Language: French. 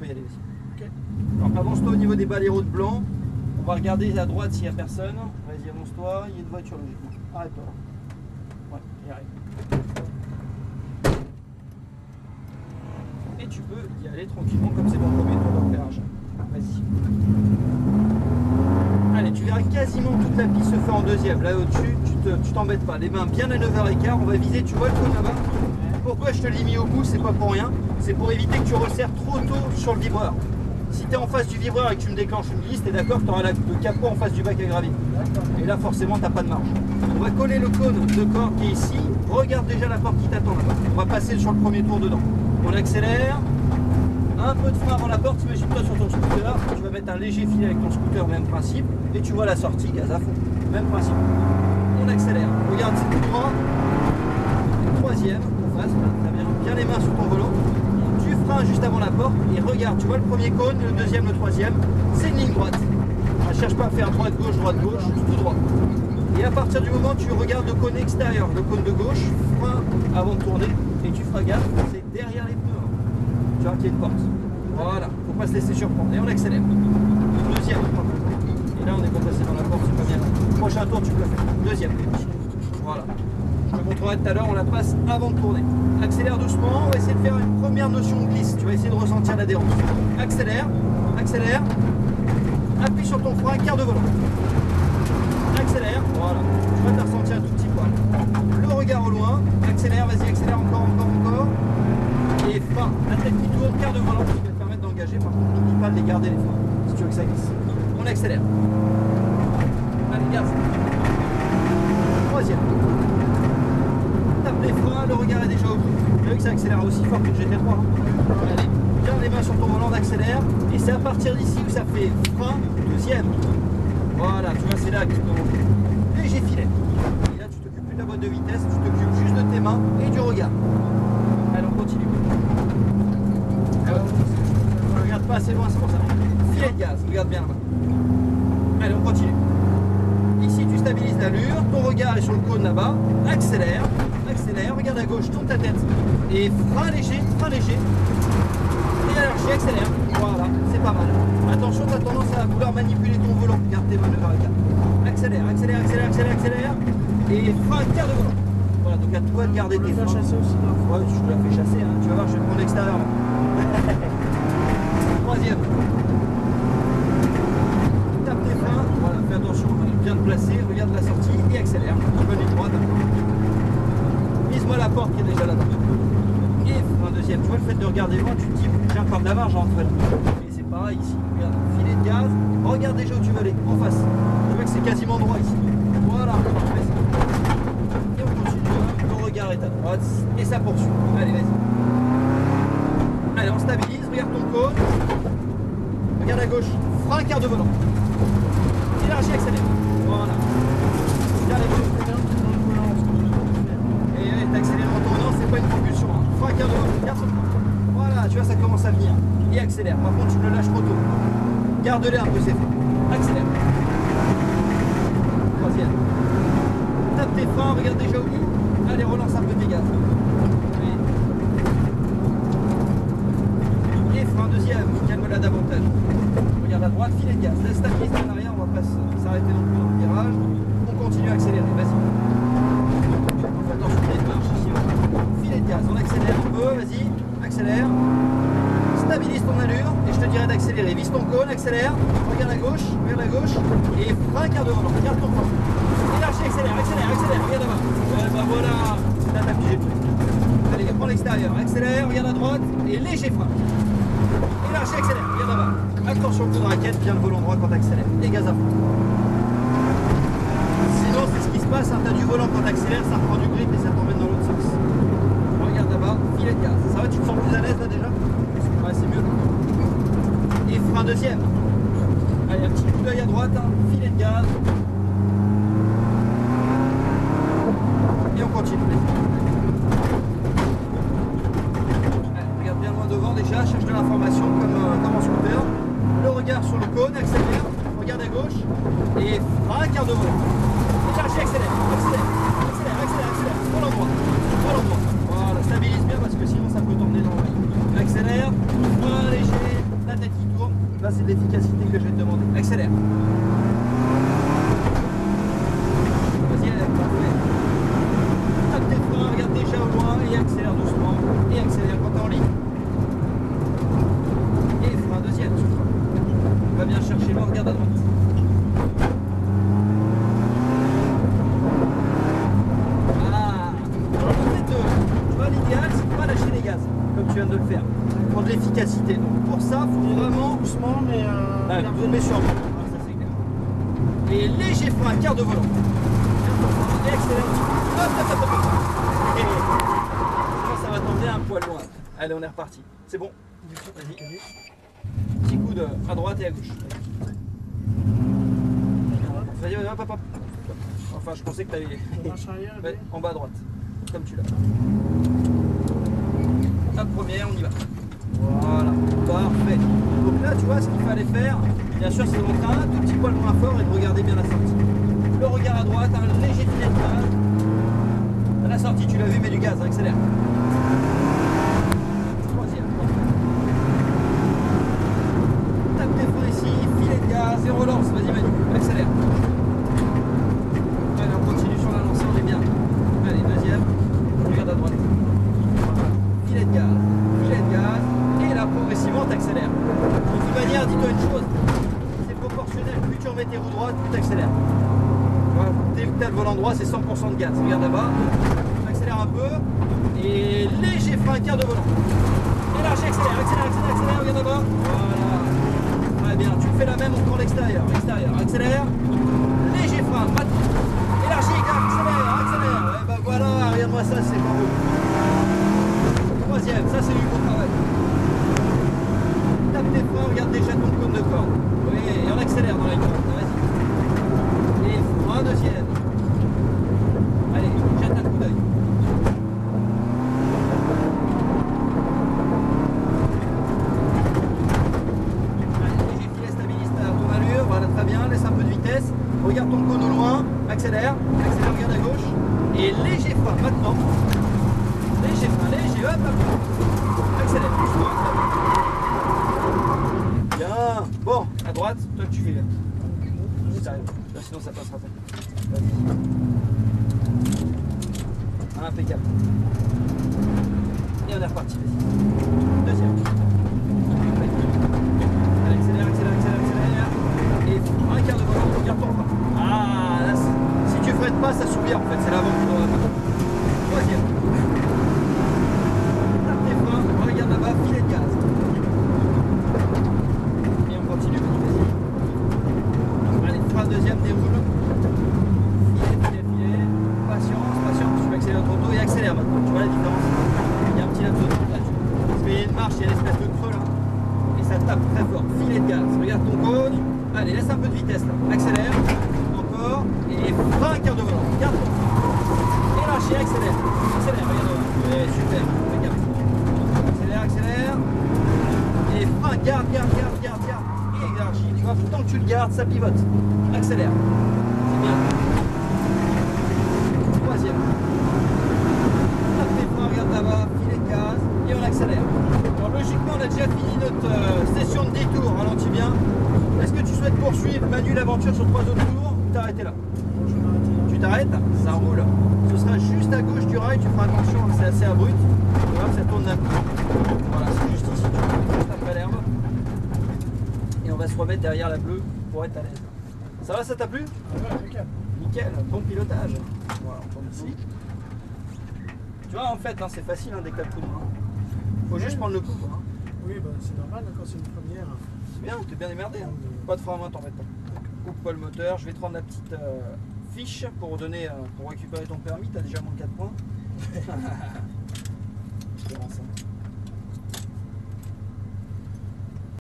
y aller. Okay. Alors avance-toi au niveau des baléros de blanc. On va regarder à droite s'il n'y a personne. Vas-y, avance-toi. Il y a une voiture logiquement. Arrête-toi. Ouais, il arrive. Et tu peux y aller tranquillement comme c'est ton premier tour d'opération. Vas-y. Allez, tu verras quasiment toute la piste se fait en deuxième. Là au-dessus, tu t'embêtes pas. Les mains bien à 9h15. On va viser, tu vois le cône là-bas. Pourquoi je te l'ai mis au bout? C'est pas pour rien. C'est pour éviter que tu resserres trop tôt sur le vibreur. Si tu es en face du vibreur et que tu me déclenches une glisse, tu es d'accord que tu auras le capot en face du bac à gravier. Et là, forcément, tu n'as pas de marge. On va coller le cône de corps qui est ici. Regarde déjà la porte qui t'attend là-bas. On va passer sur le premier tour dedans. On accélère. Un peu de frein avant la porte. Imagine-toi sur ton scooter. Tu vas mettre un léger filet avec ton scooter, même principe. Et tu vois la sortie, gaz à fond. Même principe. On accélère. Regarde, c'est tout droit. Troisième, en face. Bien les mains sur ton volant. Tu freines juste avant la porte et regarde, tu vois le premier cône, le deuxième, le troisième, c'est une ligne droite. Ne cherche pas à faire droite-gauche, tout droit. Et à partir du moment où tu regardes le cône extérieur, le cône de gauche, frein avant de tourner et tu feras gaffe, c'est derrière les pneus. Tu vois qu'il y a une porte. Voilà, faut pas se laisser surprendre. Et on accélère. Deuxième. Et là on est passé dans la porte, c'est pas bien. Prochain tour, tu peux le faire. Deuxième. Voilà. Je te montrerai tout à l'heure, on la passe avant de tourner. Accélère doucement, on va essayer de faire une première notion de glisse. Tu vas essayer de ressentir l'adhérence. Accélère, accélère. Appuie sur ton frein, quart de volant. Accélère, voilà. Tu vas te ressentir un tout petit poil. Le regard au loin. Accélère, vas-y, accélère encore. Et frein. La tête qui tourne, quart de volant qui va te permettre d'engager. Par contre, n'oublie pas de les garder les freins, si tu veux que ça glisse. On accélère. Allez, gaz. Troisième. Tape les freins, le regard est déjà au bout. Tu vois que ça accélère aussi fort que le GT3. Allez, garde les mains sur ton volant, d'accélère. Et c'est à partir d'ici où ça fait frein, deuxième. Voilà, tu vois, c'est là qu'il faut léger filet. Et là, tu t'occupes plus de la boîte de vitesse, tu t'occupes juste de tes mains et du regard. Allez, on continue. On regarde pas assez loin, c'est pour ça. Filet de gaz, regarde bien là-bas. Allez, on continue. Ici, tu stabilises l'allure, ton regard est sur le cône là-bas. Accélère, regarde à gauche, tourne ta tête. Et frein léger. Et alors, accélère. Voilà, c'est pas mal. Attention, tu as tendance à vouloir manipuler ton volant. Garde tes mains vers la carte. Accélère. Et frein, quart de volant. Voilà, donc à toi de garder tes freins. chasser aussi. Ouais, je la fais chasser, hein. Tu vas voir, je vais prendre l'extérieur. Troisième. Tape tes freins. Voilà, fais attention, bien te placer. Regarde la sortie et accélère. Bonne ligne droite. Vise-moi la porte qui est déjà là-bas. Et frein deuxième. Tu vois, le fait de regarder loin, tu te dis, j'ai encore de la marge entre elles. Et c'est pareil ici. Regarde, filet de gaz. Regarde déjà où tu veux aller, en face. Tu vois que c'est quasiment droit ici. Voilà, parfait. Et on continue. Le regard est à droite. Et ça poursuit. Allez, vas-y. Allez, on stabilise. Regarde ton cône. Regarde à gauche. Frein, quart de volant. Élargis, accélère. Voilà. Regarde à gauche. Et t'accélères en tournant, c'est pas une propulsion. Hein. Frein, quart de volant. Garde son frein. Voilà, tu vois, ça commence à venir. Et accélère. Par contre, tu le lâches trop tôt. Garde-les un peu, c'est fait. Accélère. Troisième. Tape tes freins, regarde déjà au bout. Allez, relance un peu tes gaz. Et frein deuxième. Calme-la davantage. Regarde à droite, filet de gaz. Laisse ta piste en arrière, on va pas s'arrêter non plus dans le virage. On continue à accélérer, vas-y. Attention, il y a une marche ici. Filet de gaz, on accélère un peu, vas-y. Accélère. Stabilise ton allure et je te dirais d'accélérer. Vise ton cône, accélère. Regarde à gauche, et frein, quart de volant. Regarde ton frein. Élargis, accélère. Regarde là-bas. Ben voilà, là t'as pigé le truc. Allez, prends l'extérieur. Accélère, regarde à droite et léger frein. Élargis, accélère. Regarde là-bas. Attention au coup de raquette, bien le volant droit quand t'accélères. Et gaz à fond. Sinon, c'est ce qui se passe. Hein, t'as du volant quand t'accélères, ça reprend du grip et ça t'emmène dans l'autre sens. Regarde là-bas, filet de gaz. Ça va, tu te sens plus à l'aise là déjà? Ouais, c'est mieux. Et frein deuxième. Allez, un petit coup d'œil à droite, hein. Filet de gaz. Et on continue. Allez, regarde bien loin devant déjà, cherche de l'information comme en scooter. Le regard sur le cône, accélère. Regarde à gauche. Et frein, quart de volant. Élargis, accélère. Volant droit. Voilà, stabilise bien parce que sinon ça peut t'emmener dans le. Accélère, frein léger, la tête qui tourne. Là, c'est de l'efficacité que je vais te demander. Accélère. Vas-y, parfait. Tape tes freins, regarde déjà au loin et accélère doucement. Et accélère quand t'es en ligne. Et frein deuxième. Va bien chercher l'eau, regarde à droite. L'idéal, c'est de ne pas lâcher les gaz, comme tu viens de le faire. Pour de l'efficacité. Donc pour ça, il faut vraiment doucement, mais mais sûrement. Ça c'est clair. Et léger frein, quart de volant. Et accélère. Hop, hop, hop, hop. Et ça va t'emmener un poil loin. Allez, on est reparti. C'est bon. Vas-y. Petit coup à droite et à gauche. Vas-y, hop, hop, hop. Enfin, je pensais que tu avais. Ouais, en bas à droite. Comme tu l'as. Hop, première, on y va. Voilà, parfait. Donc là, tu vois, ce qu'il fallait faire, bien sûr, c'est de rentrer un tout petit poil moins fort et de regarder bien la sortie. Le regard à droite, un léger filet de gaz. À la sortie, tu l'as vu, mais du gaz, accélère. Troisième, parfait. Tape tes freins ici, filet de gaz et relance. Vas-y, Manu, accélère. Allez, on continue sur la lancée, on est bien. Allez, deuxième, regarde à droite. Filet de gaz, et là progressivement t'accélères. De toute manière, dis-toi une chose, c'est proportionnel, plus tu remets tes roues droites, plus t'accélères. Dès que tu as le volant droit, c'est 100% de gaz. Regarde là-bas, accélère un peu, et léger frein, quart de volant. Et là, accélère, regarde là-bas. Voilà. Très bien, tu fais la même, on prend l'extérieur, accélère, léger frein, maintenant. Élargis, accélère. Et ben voilà, regarde-moi ça, c'est pas beau. Troisième, ça c'est du bon travail. Tape tes freins, regarde déjà ton cône de corde. Oui, et on accélère dans les cordes, vas-y. Et frein deuxième. Allez, jette un coup d'œil. Allez, léger filet stabilise ton allure, voilà très bien, laisse un peu de vitesse. Regarde ton cône au loin, accélère, regarde à gauche. Et léger frein maintenant. Léger frein, hop, hop. Accélère, doucement. Bien. Bon, à droite, toi tu fais. Si t'arrives. Sinon ça passera pas. Vas-y. Impeccable. Et on est reparti, vas-y. Deuxième. Allez, accélère. Et un quart de volant, regarde ton frein. Ah, là, si tu freines pas, ça souvient en fait, c'est l'avant qui doit pas. Troisième. Tape tes freins, regarde là-bas, filet de gaz. Et on continue, vas-y. Allez, frein deuxième, déroule. Filet. Patience, tu vas accélérer trop tôt et accélère maintenant. Tu vois la différence? Il y a un petit laps de temps là. Parce qu'il y a une marche, il y a l'espèce de creux là. Et ça tape très fort. Filet de gaz. Regarde ton cône. Allez, laisse un peu de vitesse là. Accélère. Encore. Et frein, quart de volant. Garde ton frein. Et lâchez, accélère, regarde. Ouais, super. Accélère. Et frein, garde. Et élargis. Tu vois, tant que tu le gardes, ça pivote. Accélère. C'est bien. Troisième. Tape tes freins, regarde là-bas, filet de gaz. Et on accélère. Alors logiquement, on a déjà fini notre session de détour. Ralentis bien. Est-ce que tu souhaites poursuivre, Manu, l'aventure sur 3 autres tours ou t'arrêter là? Tu t'arrêtes, ça roule. Ce sera juste à gauche du rail, tu feras attention, c'est assez abrupt. Tu vois que ça tourne d'un coup. Voilà, c'est juste ici, juste après l'herbe. Et on va se remettre derrière la bleue pour être à l'aise. Ça va, ça t'a plu? Ouais, impeccable. Nickel, bon pilotage. Voilà, on tombe ici. Tu vois, en fait, hein, c'est facile dès que t'as le coup de main. Faut juste prendre le coup. Hein. Oui, bah, c'est normal quand c'est une première. C'est bien, t'es bien démerdé. Hein. Pas de frein à main, t'embête pas. Coupe pas le moteur, je vais te rendre la petite fiche pour donner, pour récupérer ton permis. T'as déjà moins de 4 points. Je te rends ça.